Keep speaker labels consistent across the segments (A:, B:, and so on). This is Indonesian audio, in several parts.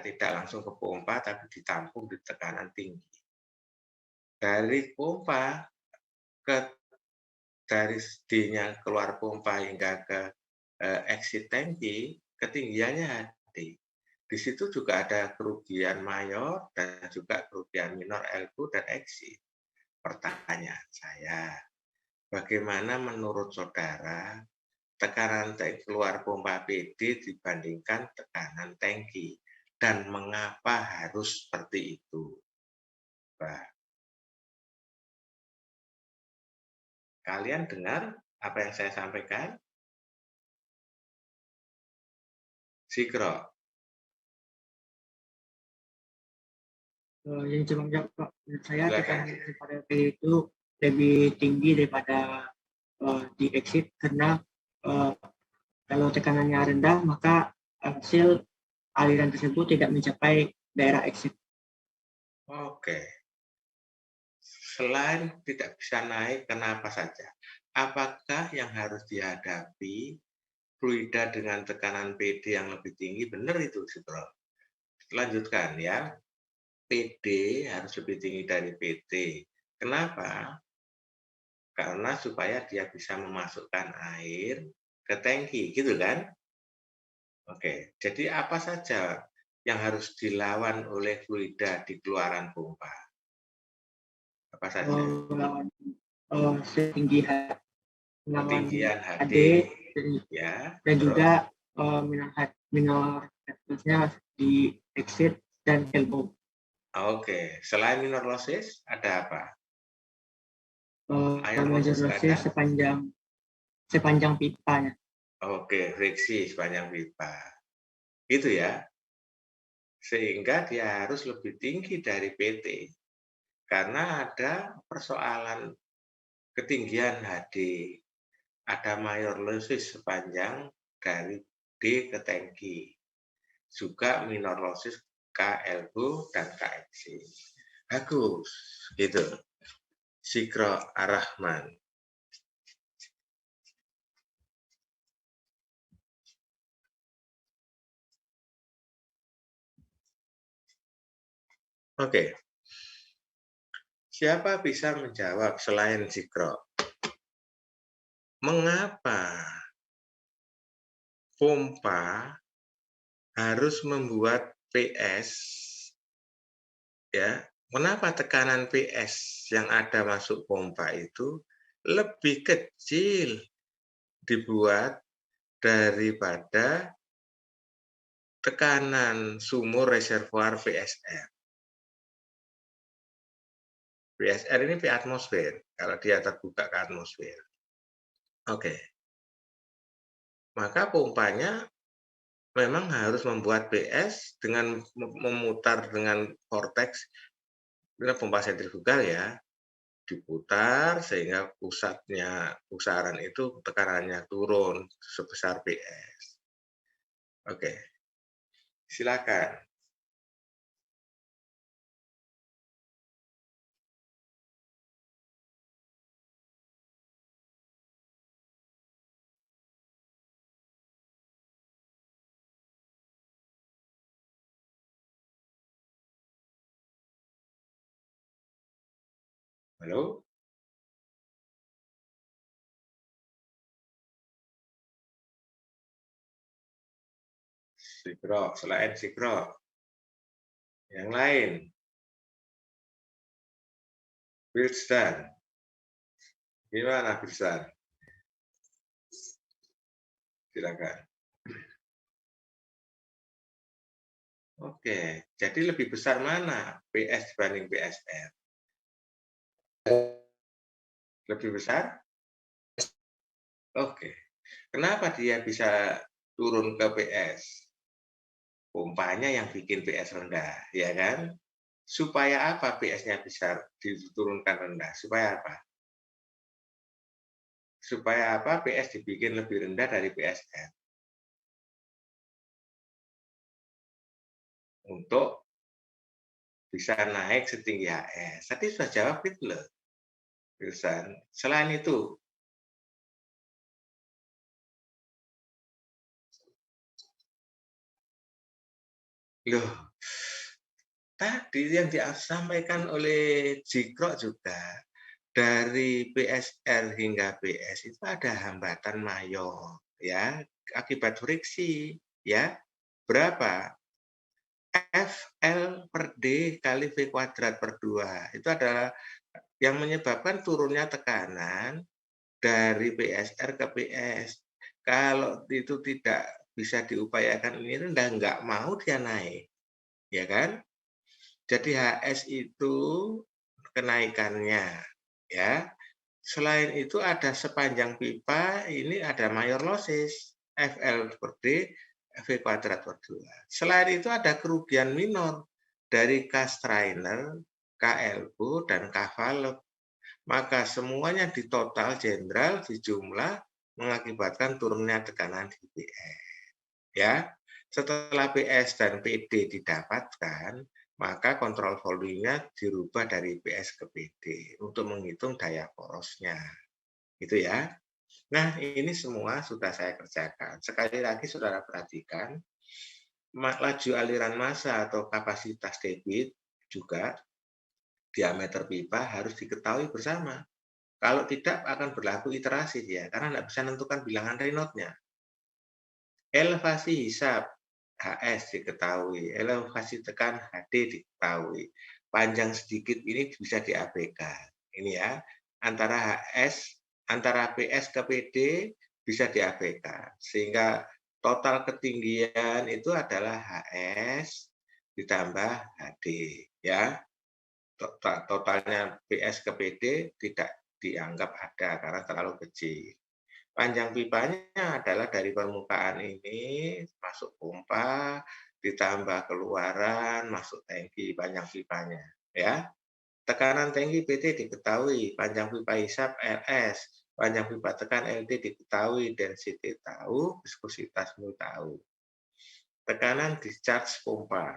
A: tidak langsung ke pompa, tapi ditampung di tekanan tinggi. Dari pompa ke dari D-nya keluar pompa hingga ke exit tangki, ketinggiannya HD. Di situ juga ada kerugian mayor dan juga kerugian minor L2 dan exit. Pertanyaan saya, bagaimana menurut saudara tekanan keluar pompa PD dibandingkan tekanan tangki? Dan mengapa harus seperti itu? Bah, kalian dengar apa yang saya sampaikan? Sikro.
B: Yang cuma jawab, Pak. Menurut saya
A: Silakan.
B: tekanan daripada P itu lebih tinggi daripada di exit karena kalau tekanannya rendah maka hasil aliran tersebut tidak mencapai daerah exit.
A: Oke. Selain tidak bisa naik, kenapa saja? Apakah yang harus dihadapi fluida dengan tekanan PD yang lebih tinggi? Benar itu, Sikro. Lanjutkan ya. PD harus lebih tinggi dari PT. Kenapa? Karena supaya dia bisa memasukkan air ke tangki, gitu kan? Oke, jadi apa saja yang harus dilawan oleh fluida di keluaran pompa? Apa saja?
B: Setinggi
A: Ketinggian HD, ya,
B: dan
A: terus?
B: juga minor headness di exit dan elbow.
A: Oke, selain minor losses ada apa?
B: Major losses sepanjang pipanya.
A: Oke, friksi sepanjang pipa. Gitu ya. Sehingga dia harus lebih tinggi dari PT. Karena ada persoalan ketinggian HD. Ada mayor losses sepanjang dari D ke tangki. Juga minor losses KLU dan KXC. Bagus, gitu. Sikro Ar-Rahman. Oke. Siapa bisa menjawab selain Sikro? Mengapa pompa harus membuat PS, ya? Kenapa tekanan PS yang ada masuk pompa itu lebih kecil dibuat daripada tekanan sumur reservoir VSR? VSR ini P atmosfer, kalau dia terbuka ke atmosfer. Oke. Maka pompanya memang harus membuat PS dengan memutar dengan vortex, dengan pompa sentrifugal ya, diputar sehingga pusaran itu tekanannya turun sebesar PS. Oke, silakan. Halo? Sikro, selain Sikro. Yang lain. Wilsdan. Gimana Wilsdan? Silakan. Oke, jadi lebih besar mana PS dibanding PSR? Lebih besar? Oke. Kenapa dia bisa turun ke PS? Pompanya yang bikin PS rendah, ya kan? Supaya apa PS-nya bisa diturunkan rendah? Supaya apa? Supaya apa? PS dibikin lebih rendah dari PSR. Untuk bisa naik setinggi HS. Tadi sudah jawab itu loh, Wilson. Selain itu, loh, tadi yang disampaikan oleh Jikro juga, dari PSR hingga PS itu ada hambatan mayor, ya, akibat friksi, ya. Berapa? FL per D kali V kuadrat per 2. Itu adalah yang menyebabkan turunnya tekanan dari PSR ke PS. Kalau itu tidak bisa diupayakan ini rendah, nggak mau dia naik, ya kan? Jadi HS itu kenaikannya, ya. Selain itu ada sepanjang pipa, ini ada mayor losses, FL per D, V kuadrat per 2. Selain itu ada kerugian minor dari K-strainer, KLO, dan K-valve. Maka semuanya ditotal jenderal, dijumlah, mengakibatkan turunnya tekanan di PS. Ya, setelah PS dan PD didapatkan, maka kontrol volumenya dirubah dari PS ke PD untuk menghitung daya porosnya. Gitu ya. Nah, ini semua sudah saya kerjakan. Sekali lagi saudara perhatikan, laju aliran massa atau kapasitas debit juga diameter pipa harus diketahui bersama. Kalau tidak akan berlaku iterasi dia, karena tidak bisa menentukan bilangan Raynaud-nya. Elevasi hisap HS diketahui, elevasi tekan HD diketahui. Panjang sedikit ini bisa diabaikan. Ini ya, antara HS, antara PS ke PD bisa diabaikan. Sehingga total ketinggian itu adalah HS ditambah HD. Ya, totalnya PS ke PD tidak dianggap ada karena terlalu kecil. Panjang pipanya adalah dari permukaan ini masuk pompa, ditambah keluaran, masuk tangki panjang pipanya, ya. Tekanan tangki PT diketahui, panjang pipa hisap LS, panjang pipa tekan LD diketahui, density tahu, viskositas mu tahu. Tekanan discharge pompa,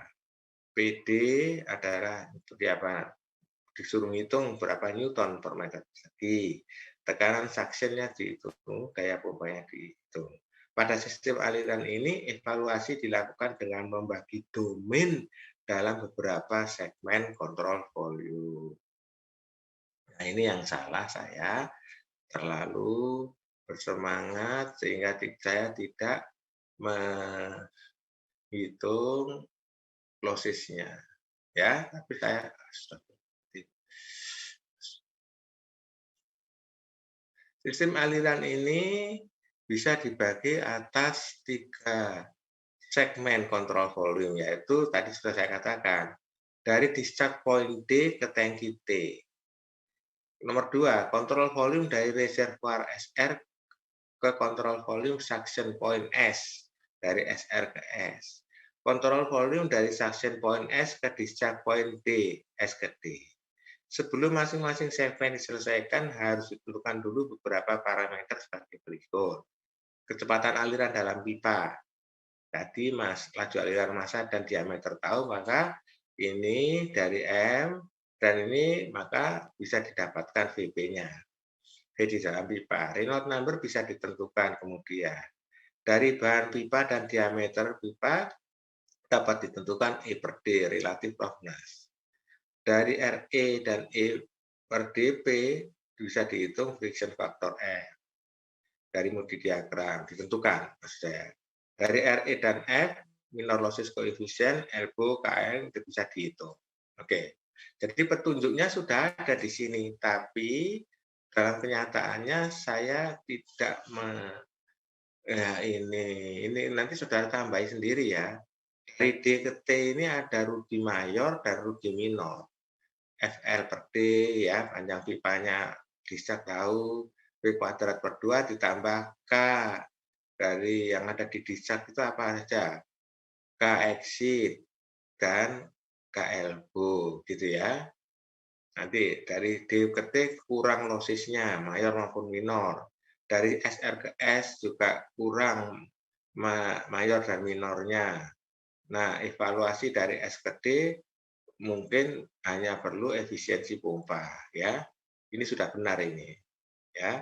A: PD adalah disuruh ngitung berapa newton per meter persegi. Tekanan suctionnya dihitung, daya pompanya dihitung. Pada sistem aliran ini, evaluasi dilakukan dengan membagi domain dalam beberapa segmen kontrol volume. Nah, ini yang salah saya, terlalu bersemangat sehingga saya tidak menghitung lossesnya. Ya, tapi saya sudah. Sistem aliran ini bisa dibagi atas 3 segmen kontrol volume, yaitu tadi sudah saya katakan, dari discharge point D ke tangki T. Nomor 2, kontrol volume dari reservoir SR ke kontrol volume suction point S, dari SR ke S. Kontrol volume dari suction point S ke discharge point D, S ke D. Sebelum masing-masing segmen diselesaikan, harus ditentukan dulu beberapa parameter sebagai berikut. Kecepatan aliran dalam pipa. Tadi laju aliran massa dan diameter tahu, maka ini dari M, dan ini maka bisa didapatkan VP-nya. V di dalam pipa. Raynaud number bisa ditentukan kemudian. Dari bahan pipa dan diameter pipa dapat ditentukan E per D, relative roughness. Dari RE dan E per DP bisa dihitung friction factor F. Dari Moody diagram ditentukan maksudnya. Dari RE dan F, minor losses coefficient, elbow, KN itu bisa dihitung. Oke. Jadi petunjuknya sudah ada di sini, tapi dalam kenyataannya saya tidak ini nanti saudara tambahi sendiri ya. Dari D ke T ini ada rugi mayor dan rugi minor. FL per D ya, panjang pipanya bisa tahu, V kuadrat per 2 ditambah K dari yang ada di discharge itu apa saja? K exit dan K elbow gitu ya. Nanti dari D ke T kurang lossesnya, mayor maupun minor. Dari SR ke S juga kurang mayor dan minornya. Nah, evaluasi dari S ke D mungkin hanya perlu efisiensi pompa ya. Ini sudah benar ini ya.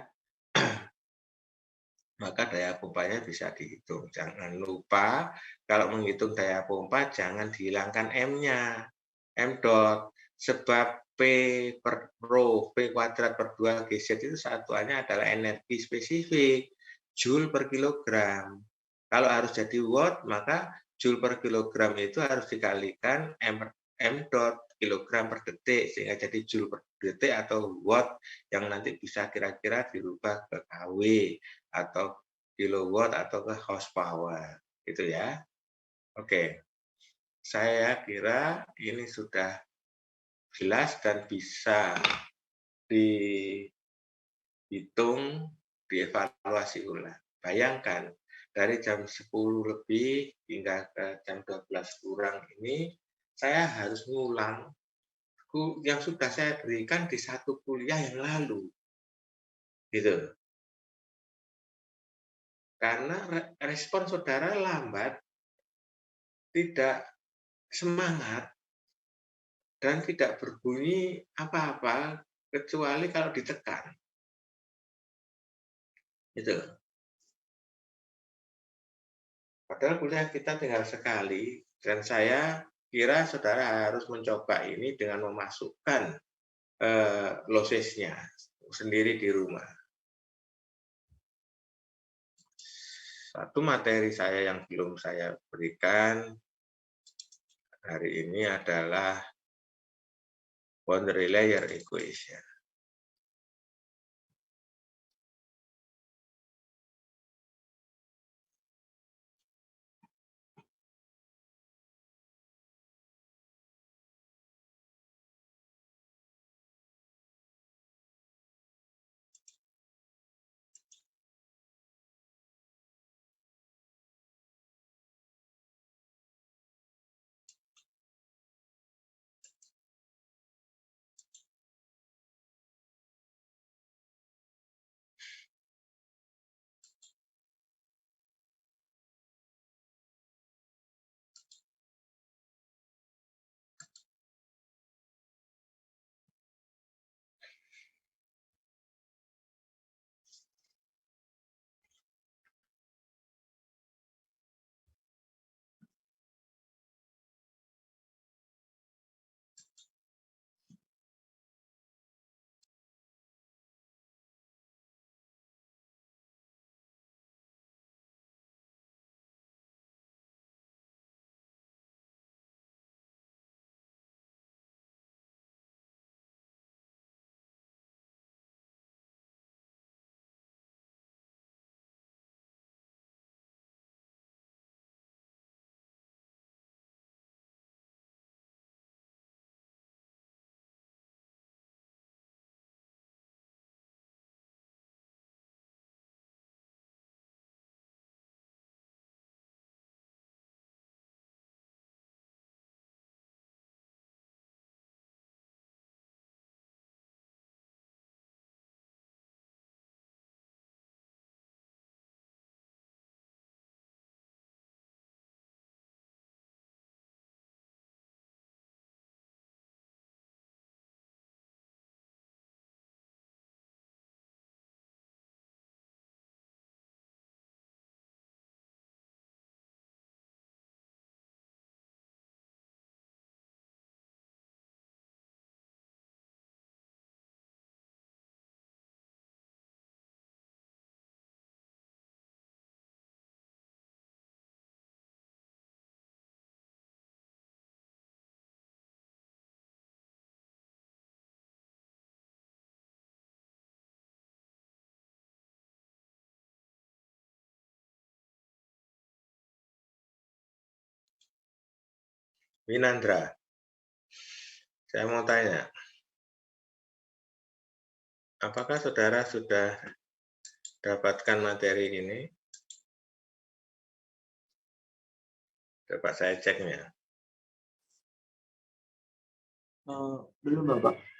A: Maka daya pompanya bisa dihitung. Jangan lupa kalau menghitung daya pompa jangan dihilangkan M-nya. M dot, sebab P per rho, P kuadrat per 2 GZ itu satuannya adalah energi spesifik, Joule per kilogram. Kalau harus jadi watt, maka Joule per kilogram itu harus dikalikan M dot kilogram per detik, sehingga jadi Joule per detik atau watt yang nanti bisa kira-kira dirubah ke kW atau kilowatt atau ke horsepower. Gitu ya. Oke. Saya kira ini sudah jelas dan bisa dihitung, dievaluasi ulang. Bayangkan, dari jam 10 lebih hingga ke jam 12 kurang ini, saya harus ngulang yang sudah saya berikan di satu kuliah yang lalu. Gitu. Karena respon saudara lambat, tidak semangat, dan tidak berbunyi apa-apa kecuali kalau ditekan. Gitu. Padahal kuliah kita tinggal sekali, dan saya kira saudara harus mencoba ini dengan memasukkan losesnya sendiri di rumah. Satu materi saya yang belum saya berikan hari ini adalah boundary layer equation. Winandra, saya mau tanya, apakah saudara sudah dapatkan materi ini? Dapat saya ceknya.
B: Belum, Bapak.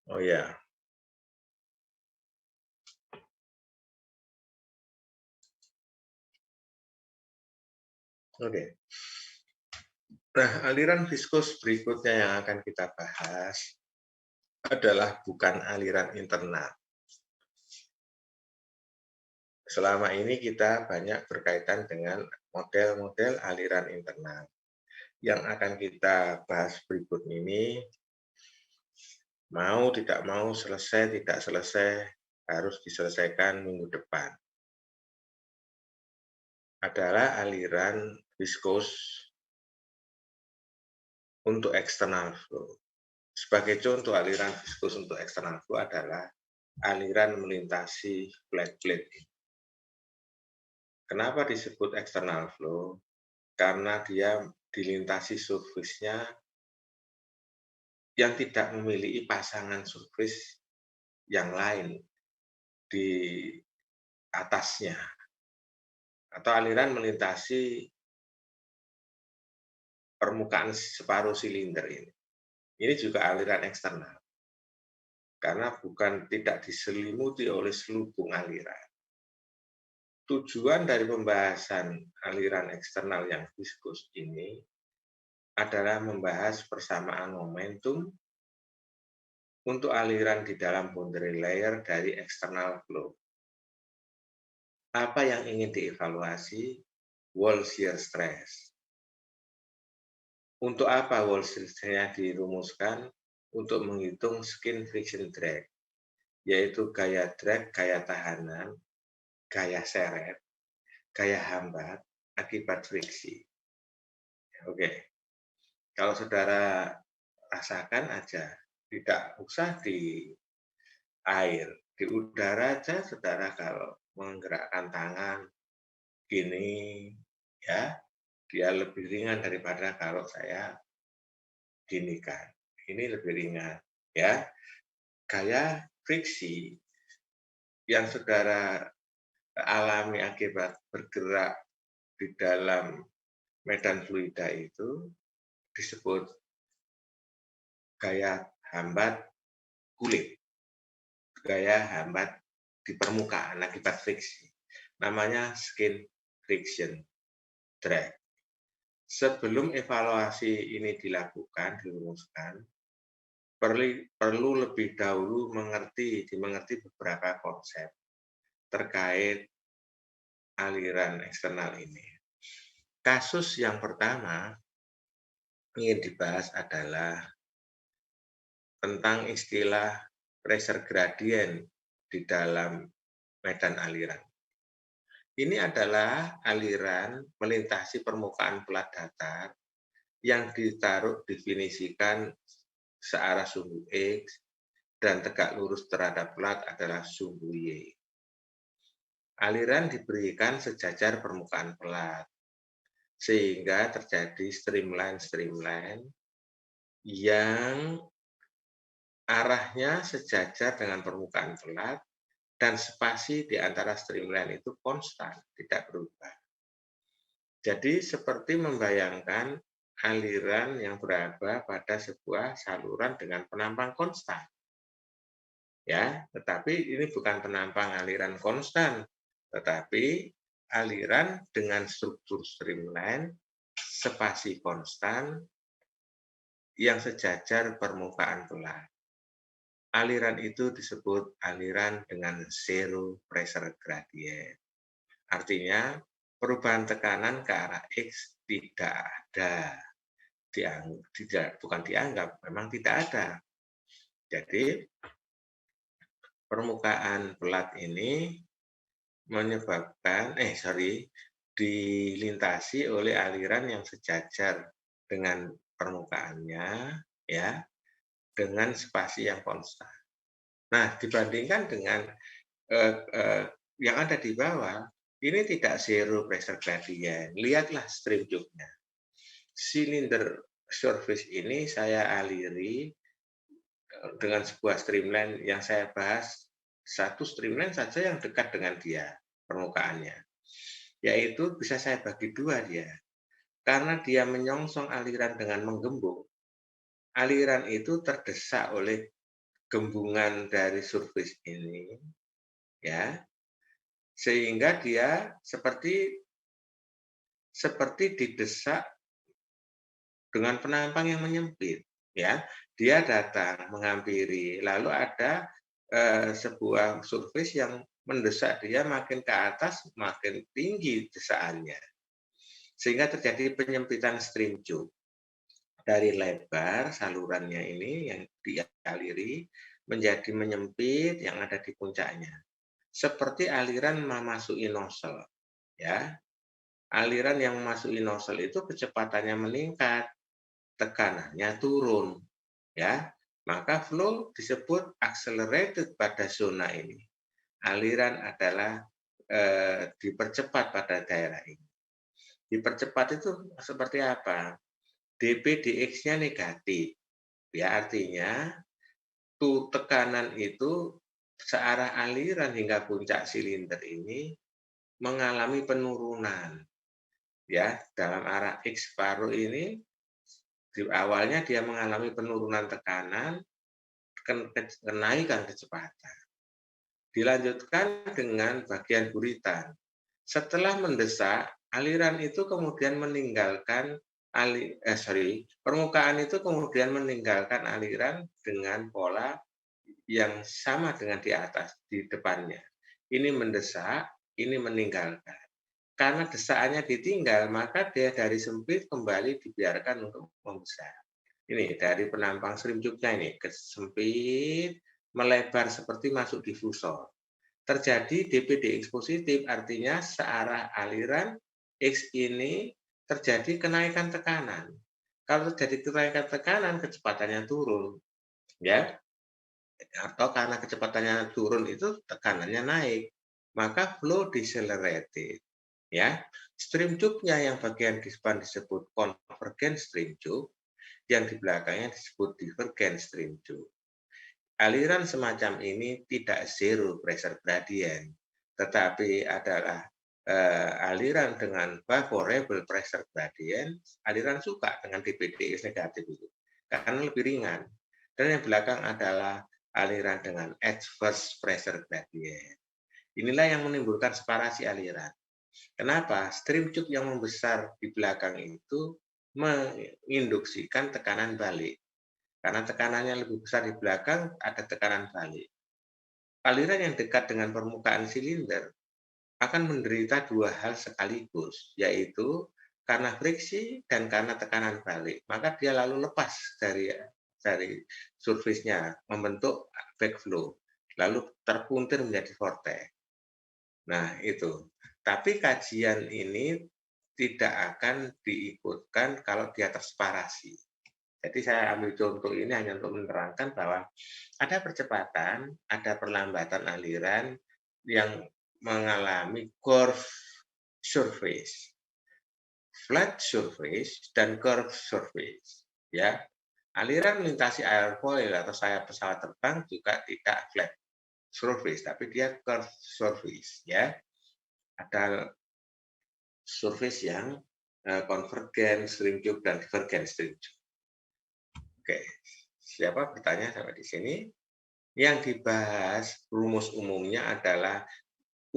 A: Oh ya. Oke. Nah, aliran viskus berikutnya yang akan kita bahas adalah bukan aliran internal. Selama ini kita banyak berkaitan dengan model-model aliran internal. Yang akan kita bahas berikut ini, mau tidak mau, selesai tidak selesai, harus diselesaikan minggu depan. Adalah aliran viskus untuk external flow. Sebagai contoh aliran viskus untuk external flow adalah aliran melintasi flat plate. Kenapa disebut external flow? Karena dia dilintasi surface-nya yang tidak memiliki pasangan surface yang lain di atasnya. Atau aliran melintasi permukaan separuh silinder ini. Ini juga aliran eksternal. Karena bukan tidak diselimuti oleh selubung aliran. Tujuan dari pembahasan aliran eksternal yang viskus ini adalah membahas persamaan momentum untuk aliran di dalam boundary layer dari external flow. Apa yang ingin dievaluasi? Wall shear stress. Untuk apa wall shear stress-nya dirumuskan? Untuk menghitung skin friction drag, yaitu gaya drag, gaya tahanan, gaya seret, gaya hambat akibat friksi. Oke, kalau saudara rasakan aja, tidak usah di air, di udara aja saudara kalau menggerakkan tangan gini, ya, dia lebih ringan daripada kalau saya gini kan. Ini lebih ringan, ya. Gaya friksi yang saudara alami akibat bergerak di dalam medan fluida itu disebut gaya hambat kulit, gaya hambat di permukaan akibat friksi. Namanya skin friction drag. Sebelum evaluasi ini dilakukan, dirumuskan, perlu lebih dahulu dimengerti beberapa konsep terkait aliran eksternal ini. Kasus yang pertama ingin dibahas adalah tentang istilah pressure gradient di dalam medan aliran. Ini adalah aliran melintasi permukaan pelat datar yang definisikan searah sumbu X dan tegak lurus terhadap pelat adalah sumbu Y. Aliran diberikan sejajar permukaan pelat, sehingga terjadi streamline yang arahnya sejajar dengan permukaan pelat dan spasi di antara streamline itu konstan, tidak berubah. Jadi seperti membayangkan aliran yang berada pada sebuah saluran dengan penampang konstan. Ya, tetapi ini bukan penampang aliran konstan, tetapi aliran dengan struktur streamline, spasi konstan yang sejajar permukaan pelat. Aliran itu disebut aliran dengan zero pressure gradient. Artinya, perubahan tekanan ke arah X tidak ada. Bukan dianggap, memang tidak ada. Jadi, permukaan pelat ini menyebabkan dilintasi oleh aliran yang sejajar dengan permukaannya, ya, dengan spasi yang konstan. Nah, dibandingkan dengan yang ada di bawah, ini tidak zero pressure gradient. Lihatlah stream tube-nya. Silinder surface ini saya aliri dengan sebuah streamline yang saya bahas, satu streamline saja yang dekat dengan dia permukaannya, yaitu bisa saya bagi dua dia, karena dia menyongsong aliran dengan menggembung. Aliran itu terdesak oleh gembungan dari surface ini, ya, sehingga dia seperti didesak dengan penampang yang menyempit, ya. Dia datang menghampiri, lalu ada sebuah surface yang mendesak dia makin ke atas, makin tinggi desakannya. Sehingga terjadi penyempitan stream tube. Dari lebar salurannya ini yang dialiri menjadi menyempit yang ada di puncaknya. Seperti aliran memasuki nozzle, ya. Aliran yang memasuki nozzle itu kecepatannya meningkat, tekanannya turun, ya. Maka flow disebut accelerated pada zona ini. Aliran adalah dipercepat pada daerah ini. Dipercepat itu seperti apa? dP dx-nya negatif. Ya, artinya tekanan itu searah aliran hingga puncak silinder ini mengalami penurunan. Ya, dalam arah X paruh ini di awalnya dia mengalami penurunan tekanan, kenaikan kecepatan. Dilanjutkan dengan bagian buritan. Setelah mendesak, aliran itu kemudian meninggalkan permukaan itu kemudian meninggalkan aliran dengan pola yang sama dengan di atas, di depannya. Ini mendesak, ini meninggalkan. Karena desakannya ditinggal, maka dia dari sempit kembali dibiarkan untuk membesar. Ini dari penampang stream tube-nya ini, kesempit, melebar seperti masuk difusor. Terjadi dP/dx positif, artinya searah aliran X ini terjadi kenaikan tekanan. Kalau terjadi kenaikan tekanan, kecepatannya turun, ya. Atau karena kecepatannya turun itu tekanannya naik, maka flow decelerated, ya. Stream tube-nya yang bagian di depan disebut convergent stream tube, yang di belakangnya disebut divergent stream tube. Aliran semacam ini tidak zero pressure gradient, tetapi adalah aliran dengan favorable pressure gradient, aliran suka dengan dP/dx negatif itu, karena lebih ringan. Dan yang belakang adalah aliran dengan adverse pressure gradient. Inilah yang menimbulkan separasi aliran. Kenapa? Stream tube yang membesar di belakang itu menginduksikan tekanan balik. Karena tekanannya lebih besar di belakang, ada tekanan balik. Aliran yang dekat dengan permukaan silinder akan menderita dua hal sekaligus, yaitu karena friksi dan karena tekanan balik. Maka dia lalu lepas dari surface-nya, membentuk backflow, lalu terpuntir menjadi vortex. Nah, itu. Tapi kajian ini tidak akan diikutkan kalau dia terseparasi. Jadi saya ambil contoh ini hanya untuk menerangkan bahwa ada percepatan, ada perlambatan aliran yang mengalami curve surface, flat surface, dan curve surface. Ya, aliran melintasi airfoil atau sayap pesawat terbang juga tidak flat surface, tapi dia curve surface. Ya, ada surface yang convergent stream tube dan divergent stream tube. Oke, siapa bertanya sampai di sini? Yang dibahas rumus umumnya adalah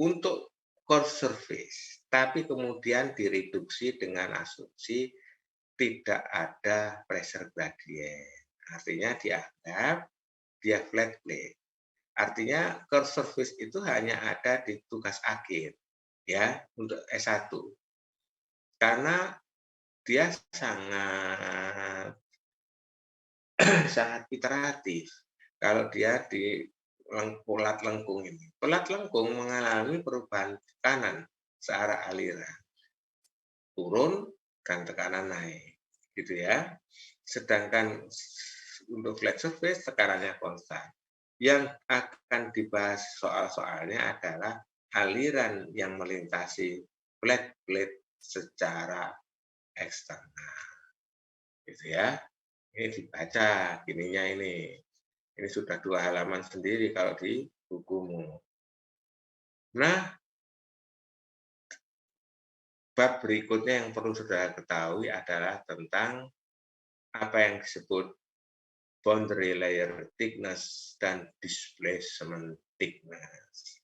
A: untuk curve surface, tapi kemudian direduksi dengan asumsi tidak ada pressure gradient. Artinya dianggap dia flat plate. Artinya curve surface itu hanya ada di tugas akhir, ya, untuk S1. Karena dia sangat sangat iteratif. Kalau dia di pelat lengkung ini. Pelat lengkung mengalami perubahan tekanan searah aliran. Turun dan tekanan naik. Gitu ya. Sedangkan untuk flat surface tekanannya konstan. Yang akan dibahas soal-soalnya adalah aliran yang melintasi flat plate secara eksternal. Gitu ya. Ini dibaca gininya ini. Ini sudah 2 halaman sendiri kalau di bukumu. Nah, bab berikutnya yang perlu saudara ketahui adalah tentang apa yang disebut boundary layer thickness dan displacement thickness.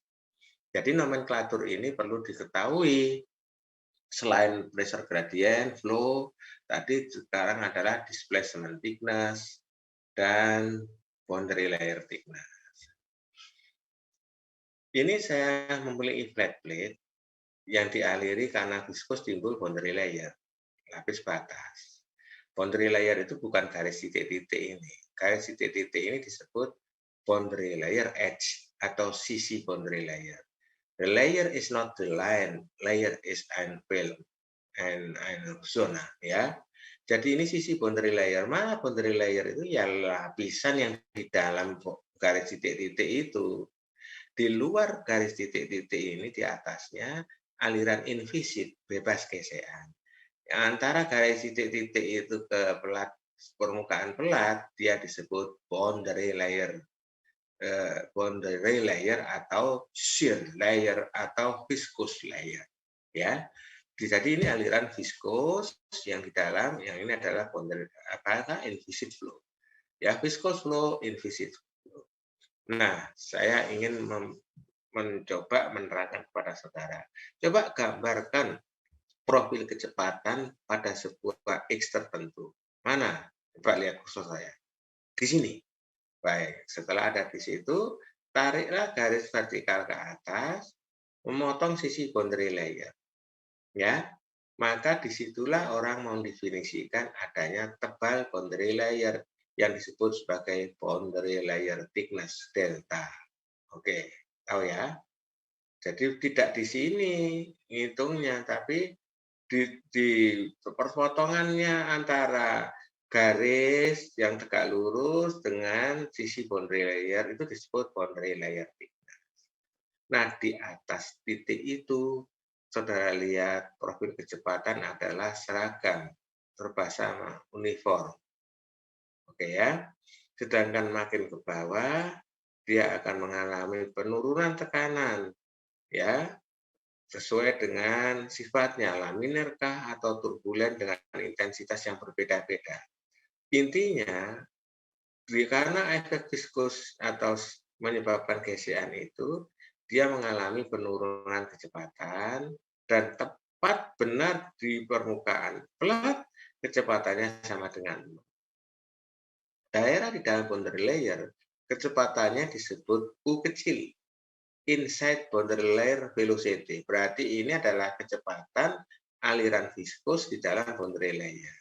A: Jadi nomenklatur ini perlu diketahui. Selain pressure gradient, flow, tadi sekarang adalah displacement thickness dan boundary layer thickness. Ini saya memiliki flat plate yang dialiri karena viscous timbul boundary layer, lapis batas. Boundary layer itu bukan garis titik-titik ini. Garis titik-titik ini disebut boundary layer edge atau sisi boundary layer. The layer is not the line, layer is an film and zona, ya. Jadi ini sisi boundary layer. Mana boundary layer itu ya lapisan yang di dalam garis titik-titik itu. Di luar garis titik-titik ini di atasnya aliran invisit bebas gesekan. Antara garis titik-titik itu ke pelat permukaan pelat dia disebut boundary layer. Boundary layer atau shear layer atau viscous layer, ya. Jadi ini aliran viscous yang di dalam, yang ini adalah boundary apakah inviscid flow, ya, viscous flow, inviscid flow. Nah, saya ingin mencoba menerangkan kepada saudara. Coba gambarkan profil kecepatan pada sebuah X tertentu. Mana? Coba lihat kursor saya. Di sini. Baik, setelah ada di situ, tariklah garis vertikal ke atas, memotong sisi boundary layer. Ya, maka disitulah orang mendefinisikan adanya tebal boundary layer yang disebut sebagai boundary layer thickness delta. Oke, tahu ya? Jadi tidak di sini ngitungnya, tapi di perpotongannya antara garis yang tegak lurus dengan sisi boundary layer itu disebut boundary layer thickness. Nah, di atas titik itu, saudara lihat profil kecepatan adalah seragam, serba sama, uniform. Oke ya. Sedangkan makin ke bawah, dia akan mengalami penurunan tekanan, ya, sesuai dengan sifatnya, laminarkah atau turbulen dengan intensitas yang berbeda-beda. Intinya, karena efek viskus atau menyebabkan gesekan itu, dia mengalami penurunan kecepatan dan tepat benar di permukaan pelat, kecepatannya sama dengan 0. Daerah di dalam boundary layer, kecepatannya disebut U kecil, inside boundary layer velocity. Berarti ini adalah kecepatan aliran viskus di dalam boundary layer.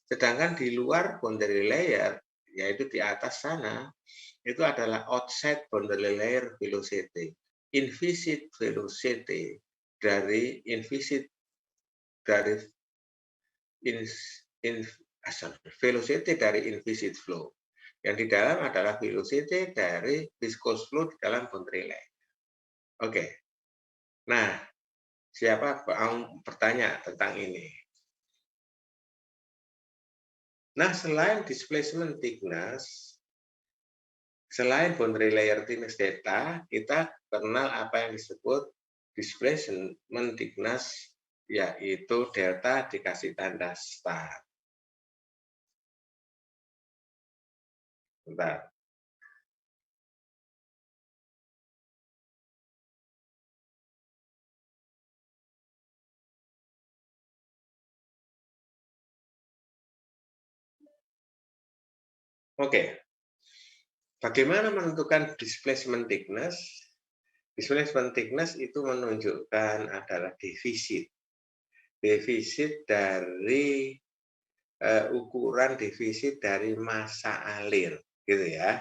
A: Sedangkan di luar boundary layer, yaitu di atas sana, itu adalah outside boundary layer velocity. Inviscid velocity dari inviscid dari velocity dari inviscid flow. Yang di dalam adalah velocity dari viscous flow di dalam boundary layer. Oke. Nah, siapa yang bertanya tentang ini? Nah, selain displacement thickness, selain boundary layer thickness delta, kita kenal apa yang disebut displacement thickness, yaitu delta dikasih tanda star. Bentar. Oke. Bagaimana menentukan displacement thickness? Displacement thickness itu menunjukkan adalah defisit. Defisit dari ukuran defisit dari massa alir, gitu ya.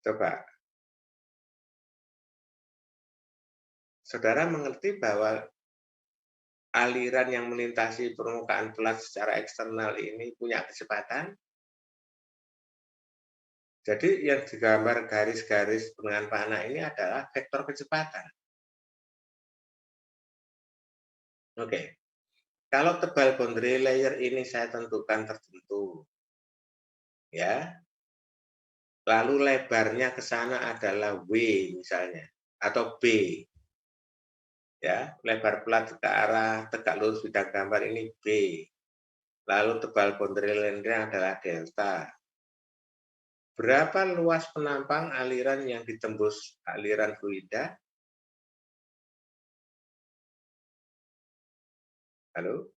A: Coba. Saudara mengerti bahwa aliran yang melintasi permukaan pelat secara eksternal ini punya kecepatan? Jadi yang digambar garis-garis dengan panah ini adalah vektor kecepatan. Oke. Kalau tebal boundary layer ini saya tentukan tertentu, ya. Lalu lebarnya ke sana adalah W misalnya, atau B. Ya, lebar pelat ke arah tegak lurus bidang gambar ini B. Lalu tebal boundary layer adalah delta. Berapa luas penampang aliran yang ditembus aliran fluida? Halo?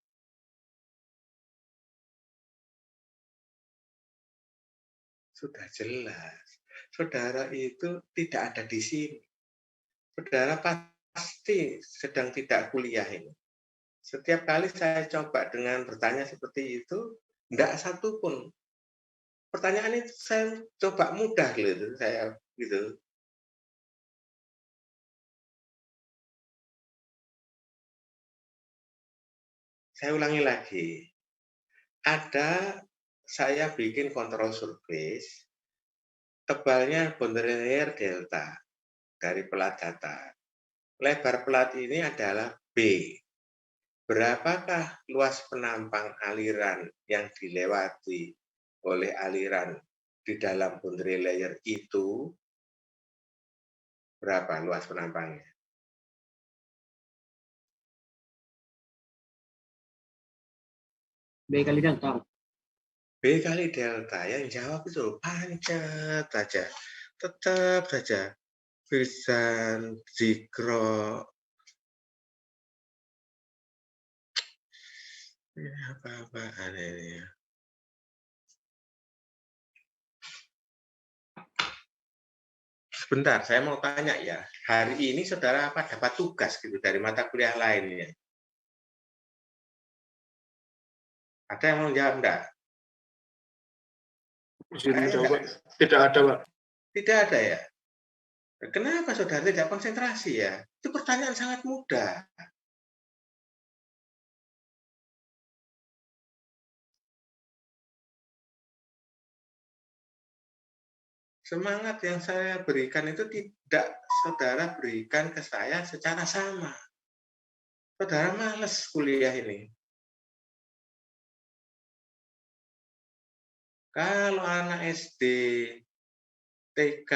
A: Sudah jelas. Saudara itu tidak ada di sini. Saudara pasti sedang tidak kuliah ini. Setiap kali saya coba dengan bertanya seperti itu, enggak satu pun. Pertanyaan itu saya coba mudah gitu, saya gitu. Saya ulangi lagi. Ada saya bikin kontrol surface, tebalnya boundary layer delta dari pelat datar. Lebar pelat ini adalah B. Berapakah luas penampang aliran yang dilewati oleh aliran di dalam boundary layer itu? Berapa luas penampangnya?
B: B kali delta.
A: B kali delta. Yang jawab itu pancet saja. Tetap saja. Firsan, Zikro. Ini apa-apaan ini ya. Sebentar, saya mau tanya ya. Hari ini saudara apa dapat tugas gitu dari mata kuliah lainnya? Ada yang mau jawab enggak?
C: Menjawab, tidak ada, Pak.
A: Tidak ada ya? Kenapa saudara tidak konsentrasi ya? Itu pertanyaan sangat mudah. Semangat yang saya berikan itu tidak saudara berikan ke saya secara sama. Saudara males kuliah ini. Kalau anak SD, TK,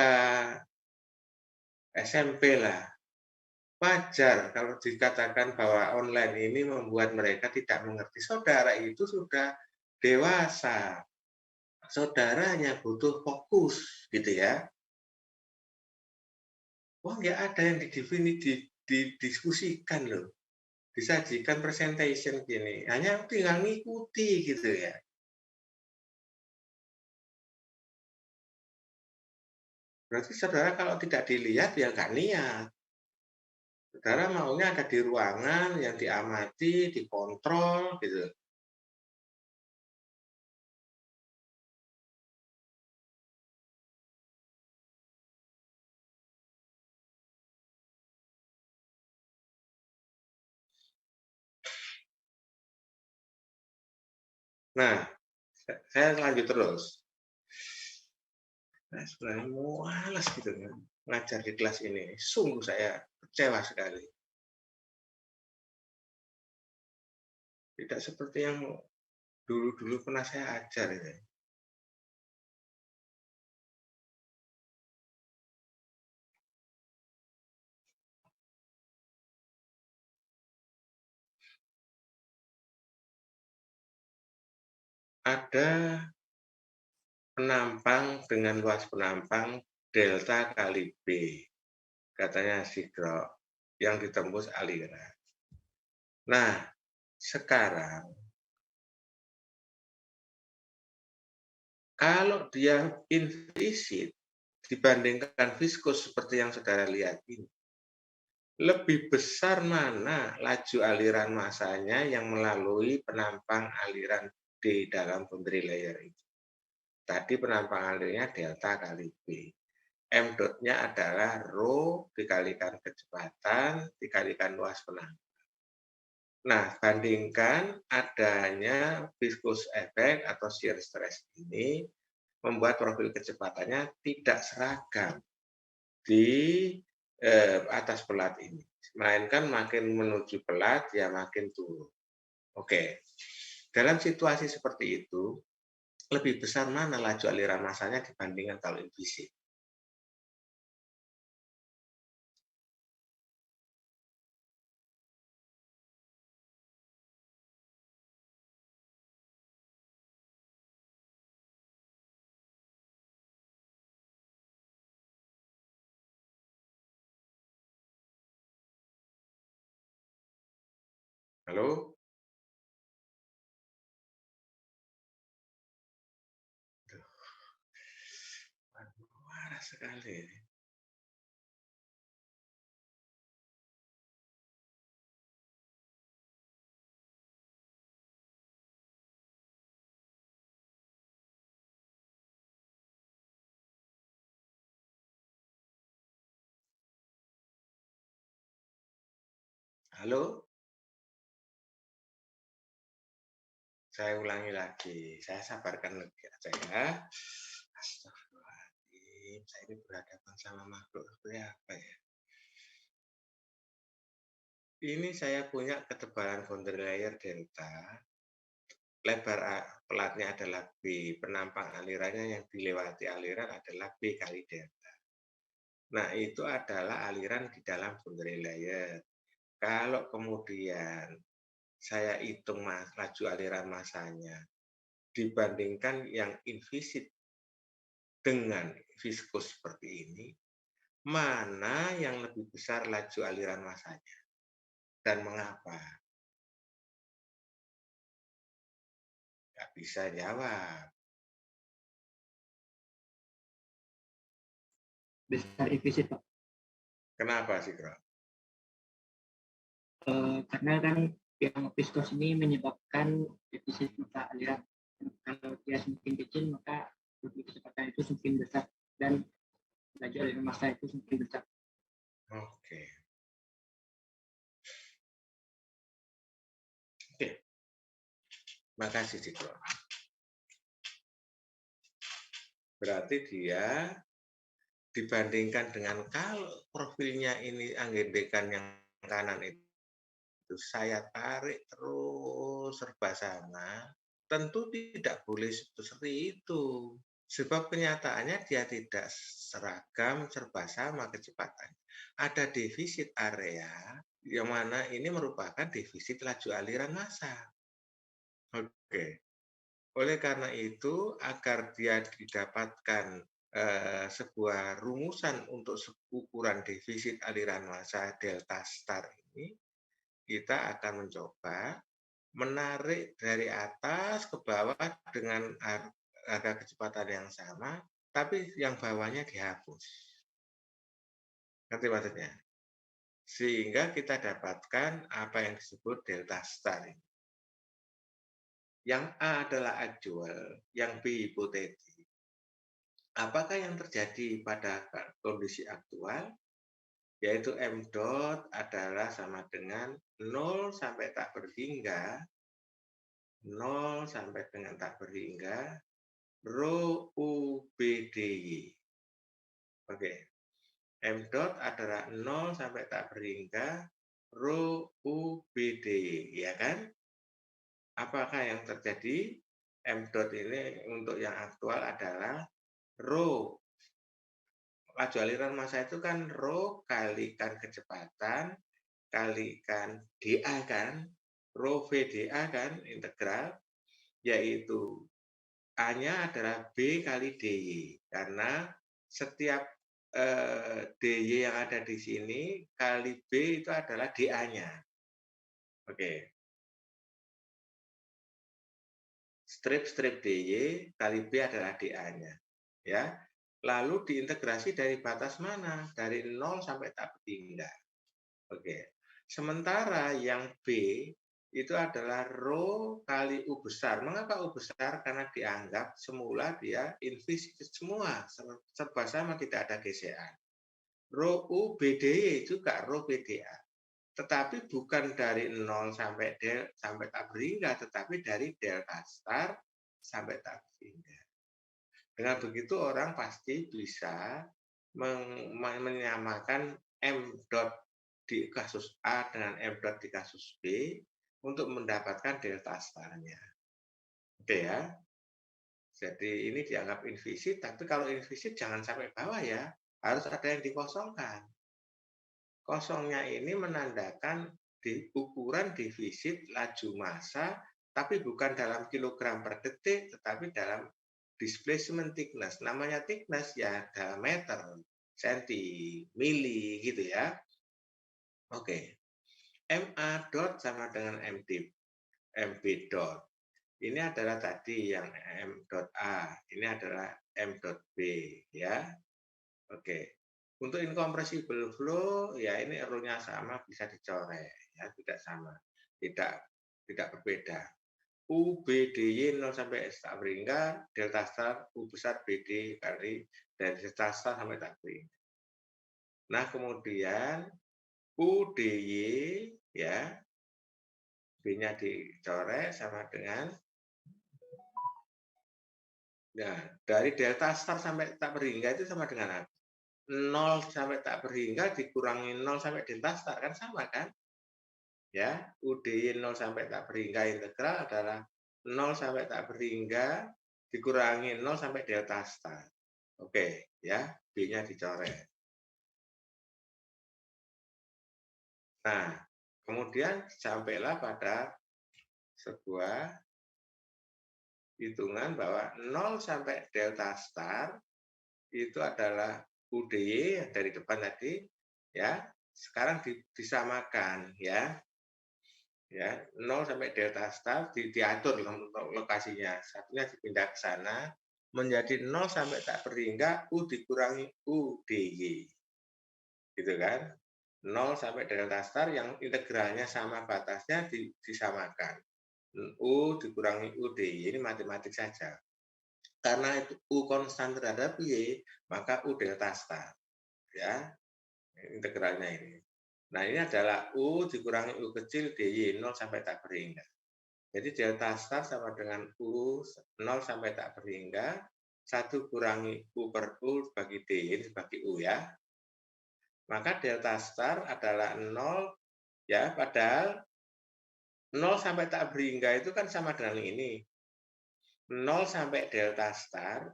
A: SMP lah, wajar kalau dikatakan bahwa online ini membuat mereka tidak mengerti. Saudara itu sudah dewasa. Saudara hanya butuh fokus, gitu ya. Wah, nggak ada yang didiskusikan loh. Disajikan presentation gini. Hanya tinggal ngikuti gitu ya. Berarti saudara kalau tidak dilihat ya nggak niat. Saudara maunya ada di ruangan yang diamati, dikontrol gitu. Nah, saya lanjut terus. Nah, sebenarnya malas gitu kan ngajar di kelas ini. Sungguh saya kecewa sekali. Tidak seperti yang dulu-dulu pernah saya ajar ini. Ada penampang dengan luas penampang delta kali B. Katanya Sigro yang ditembus aliran. Nah, sekarang kalau dia implisit dibandingkan viskus seperti yang saudara lihat ini, lebih besar mana laju aliran masanya yang melalui penampang aliran di dalam boundary layer itu. Tadi penampang alirannya delta kali B. M dotnya adalah rho dikalikan kecepatan dikalikan luas penampang. Nah, bandingkan adanya viscous effect atau shear stress ini membuat profil kecepatannya tidak seragam di atas pelat ini. Melainkan makin menuju pelat, ya makin turun. Oke, dalam situasi seperti itu, lebih besar mana laju aliran masanya dibandingkan kalau implisit? Halo? sekali. Halo? Saya ulangi lagi, saya sabarkan lagi aja ya. Astagfirullahaladzim, saya ini berhadapan sama makhluk seperti apa ya? Ini saya punya ketebalan boundary layer delta, lebar pelatnya adalah B, penampang alirannya yang dilewati aliran adalah B kali delta. Nah, itu adalah aliran di dalam boundary layer. Kalau kemudian saya hitung laju aliran masanya, dibandingkan yang invisit dengan viskus seperti ini, mana yang lebih besar laju aliran masanya dan mengapa? Nggak bisa jawab.
B: Besar invisit, Pak.
A: Kenapa sih, Bro?
B: Karena kan yang viskos ini menyebabkan defisit mata aliran. Kalau dia semakin kecil, maka lebih kecepatan itu semakin besar dan laju aliran massa itu semakin besar.
A: Oke. Oke. Makasih, Bro. Berarti dia dibandingkan dengan kalau profilnya ini anggendekan yang kanan itu saya tarik terus serba sama, tentu tidak boleh seperti itu. Sebab kenyataannya dia tidak seragam serba sama kecepatannya. Ada defisit area yang mana ini merupakan defisit laju aliran massa. Oke. Oleh karena itu, agar dia didapatkan sebuah rumusan untuk ukuran defisit aliran massa delta star ini, kita akan mencoba menarik dari atas ke bawah dengan harga kecepatan yang sama, tapi yang bawahnya dihapus. Ngerti maksudnya? Sehingga kita dapatkan apa yang disebut delta star ini. Yang A adalah actual, yang B hipotetik. Apakah yang terjadi pada kondisi aktual? Yaitu M dot adalah sama dengan 0 sampai tak berhingga, 0 sampai dengan tak berhingga, rho U B D Y. Oke. M dot adalah 0 sampai tak berhingga, rho U B D Y, ya kan? Apakah yang terjadi? M dot ini untuk yang aktual adalah rho. Laju aliran massa itu kan rho kalikan kecepatan kalikan dA kan, rho VdA kan, integral, yaitu A-nya adalah B kali dy, karena setiap dy yang ada di sini kali B itu adalah dA-nya. Oke. Strip dy kali B adalah dA-nya. Ya. Lalu diintegrasi dari batas mana? Dari 0 sampai tak berhingga. Oke. Sementara yang B itu adalah rho kali U besar. Mengapa U besar? Karena dianggap semula dia invisit semua, serba sama, tidak ada gesekan. Rho U BDY juga rho BDA. Tetapi bukan dari 0 sampai tak berhingga, tetapi dari delta star sampai tak berhingga. Dengan begitu orang pasti bisa menyamakan M dot di kasus A dengan M dot di kasus B untuk mendapatkan delta starnya. Oke ya. Jadi ini dianggap invisit, tapi kalau invisit jangan sampai bawah ya. Harus ada yang dikosongkan. Kosongnya ini menandakan di ukuran defisit laju massa, tapi bukan dalam kilogram per detik, tetapi dalam displacement thickness. Namanya thickness ya dalam meter, senti, mili gitu ya. Oke. MA dot sama dengan MB dot. Ini adalah tadi yang M dot A, ini adalah M dot B ya. Oke. Untuk incompressible flow, ya ini error-nya sama, bisa dicoret, ya tidak sama, tidak berbeda. U, B, DY 0 sampai tak berhingga, delta star, U besar, BD kali dari delta star sampai tak berhingga. Nah, kemudian U, DY, ya, B-nya dicoret sama dengan, nah, dari delta star sampai tak berhingga itu sama dengan apa? 0 sampai tak berhingga dikurangi 0 sampai delta star, kan sama kan? Ya, UDY 0 sampai tak berhingga integral adalah 0 sampai tak berhingga dikurangi 0 sampai delta star. Oke, ya, B-nya dicoret. Nah, kemudian sampailah pada sebuah hitungan bahwa 0 sampai delta star itu adalah UDY yang dari depan tadi, ya. Sekarang disamakan, ya. Ya, 0 sampai delta star diatur untuk lokasinya. Satunya dipindah ke sana menjadi 0 sampai tak berhingga U dikurangi U DY. Gitu kan? 0 sampai delta star yang integralnya sama batasnya disamakan. U dikurangi U DY, ini matematik saja. Karena itu U konstan terhadap Y, maka U delta star. Ya, integralnya ini. Nah, ini adalah U dikurangi U kecil DY 0 sampai tak berhingga. Jadi delta star sama dengan U 0 sampai tak berhingga, 1 kurangi U per U bagi D, ini bagi U ya. Maka delta star adalah 0, ya, padahal 0 sampai tak berhingga itu kan sama dengan ini. 0 sampai delta star,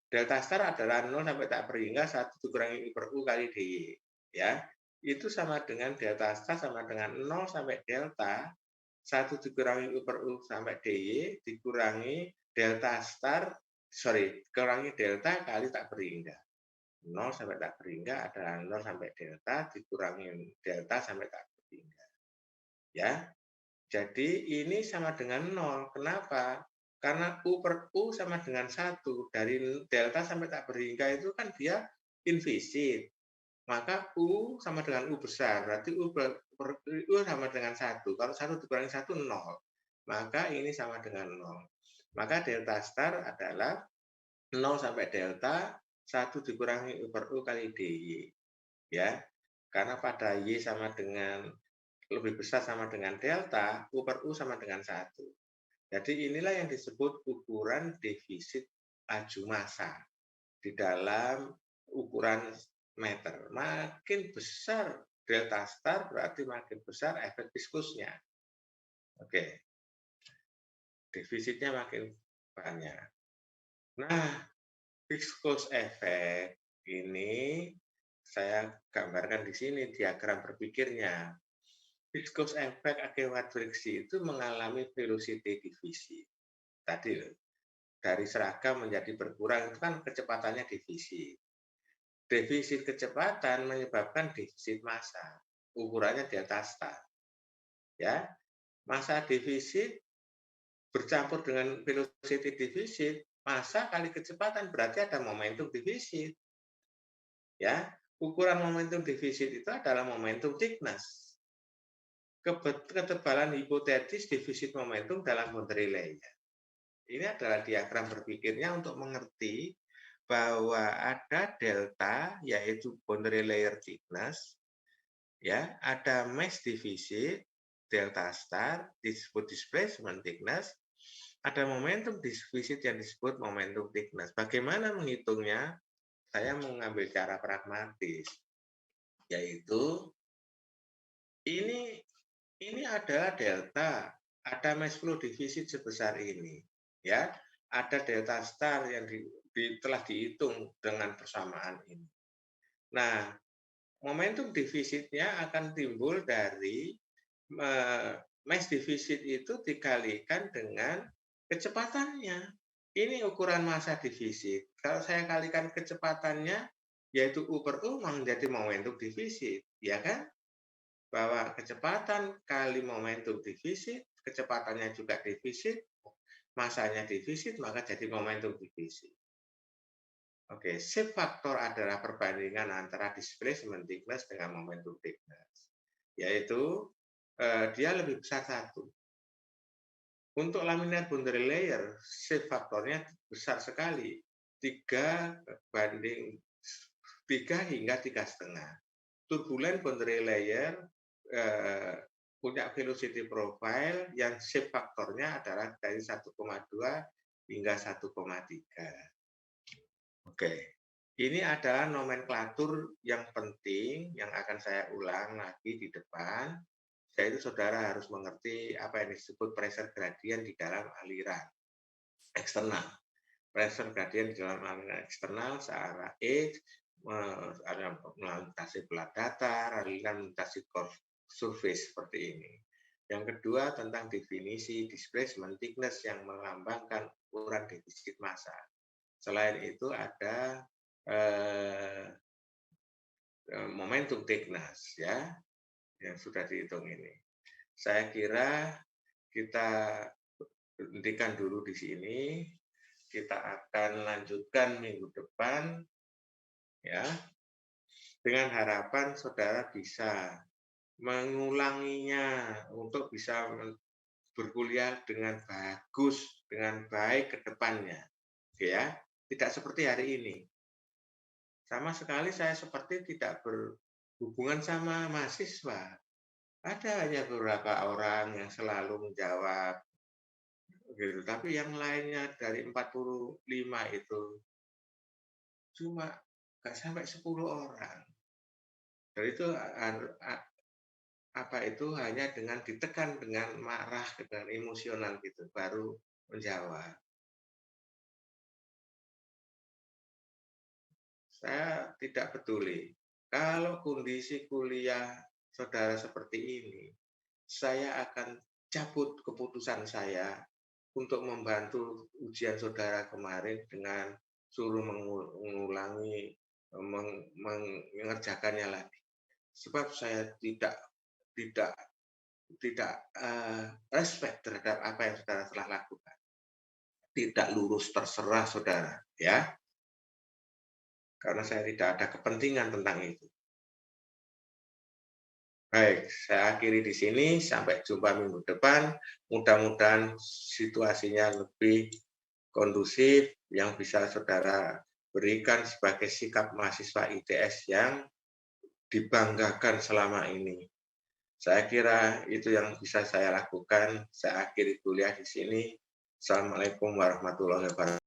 A: delta star adalah 0 sampai tak berhingga 1 dikurangi U per U kali DY. Ya, itu sama dengan delta star sama dengan 0 sampai delta 1 dikurangi U per U sampai DY dikurangi delta star, kurangi delta kali tak berhingga. 0 sampai tak berhingga adalah 0 sampai delta dikurangi delta sampai tak berhingga. Ya, jadi ini sama dengan 0. Kenapa? Karena U per U sama dengan 1. Dari delta sampai tak berhingga itu kan dia invisit. Maka U sama dengan U besar, berarti U sama dengan 1. Kalau 1 dikurangi 1, 0. Maka ini sama dengan 0. Maka delta star adalah 0 sampai delta, 1 dikurangi U per U kali DY. Ya, karena pada Y sama dengan lebih besar sama dengan delta, U per U sama dengan 1. Jadi inilah yang disebut ukuran defisit laju massa di dalam ukuran meter. Makin besar delta star berarti makin besar efek viskusnya. Oke, defisitnya makin banyak. Nah, viskus efek ini saya gambarkan di sini diagram berpikirnya. Viskus efek akibat friksi itu mengalami velocity defisit. Tadi dari seragam menjadi berkurang itu kan kecepatannya defisit. Defisit kecepatan menyebabkan defisit massa. Ukurannya delta star. Ya, massa defisit bercampur dengan velocity defisit, massa kali kecepatan berarti ada momentum defisit. Ya, ukuran momentum defisit itu adalah momentum thickness. Ketebalan hipotetis defisit momentum dalam boundary layer. Ini adalah diagram berpikirnya untuk mengerti bahwa ada delta, yaitu boundary layer thickness, ya, ada mass deficit, delta star, disebut displacement thickness, ada momentum deficit yang disebut momentum thickness. Bagaimana menghitungnya? Saya mengambil cara pragmatis, yaitu ini adalah delta, ada mass flow deficit sebesar ini, ya, ada delta star yang telah dihitung dengan persamaan ini. Nah, momentum defisitnya akan timbul dari mass deficit itu dikalikan dengan kecepatannya. Ini ukuran massa defisit. Kalau saya kalikan kecepatannya, yaitu U per U menjadi momentum defisit, ya kan? Bahwa kecepatan kali momentum defisit, kecepatannya juga defisit, massanya defisit, maka jadi momentum defisit. Oke, shift faktor adalah perbandingan antara displacement thickness dengan momentum thickness, yaitu dia lebih besar satu. Untuk laminar boundary layer, shift faktornya besar sekali, 3 hingga 3,5. Turbulent boundary layer punya velocity profile yang shift faktornya adalah dari 1,2 hingga 1,3. Oke, ini adalah nomenklatur yang penting yang akan saya ulang lagi di depan, yaitu saudara harus mengerti apa yang disebut pressure gradient di dalam aliran eksternal. Pressure gradient di dalam aliran eksternal searah E melintasi pelat datar, aliran melintasi surface seperti ini. Yang kedua tentang definisi displacement thickness yang melambangkan ukuran defisit massa. Selain itu ada momentum thickness ya yang sudah dihitung ini. Saya kira kita hentikan dulu di sini. Kita akan lanjutkan minggu depan ya. Dengan harapan saudara bisa mengulanginya untuk bisa berkuliah dengan bagus, dengan baik ke depannya. Ya, tidak seperti hari ini. Sama sekali saya seperti tidak berhubungan sama mahasiswa. Ada hanya beberapa orang yang selalu menjawab gitu, tapi yang lainnya dari 45 itu cuma nggak sampai 10 orang. Dan itu apa itu hanya dengan ditekan dengan marah, dengan emosional gitu baru menjawab. Saya tidak peduli. Kalau kondisi kuliah saudara seperti ini, saya akan cabut keputusan saya untuk membantu ujian saudara kemarin dengan suruh mengulangi, mengerjakannya lagi. Sebab saya tidak respect terhadap apa yang saudara telah lakukan. Tidak lurus terserah saudara, ya. Karena saya tidak ada kepentingan tentang itu. Baik, saya akhiri di sini. Sampai jumpa minggu depan. Mudah-mudahan situasinya lebih kondusif yang bisa saudara berikan sebagai sikap mahasiswa ITS yang dibanggakan selama ini. Saya kira itu yang bisa saya lakukan. Saya akhiri kuliah di sini. Assalamualaikum warahmatullahi wabarakatuh.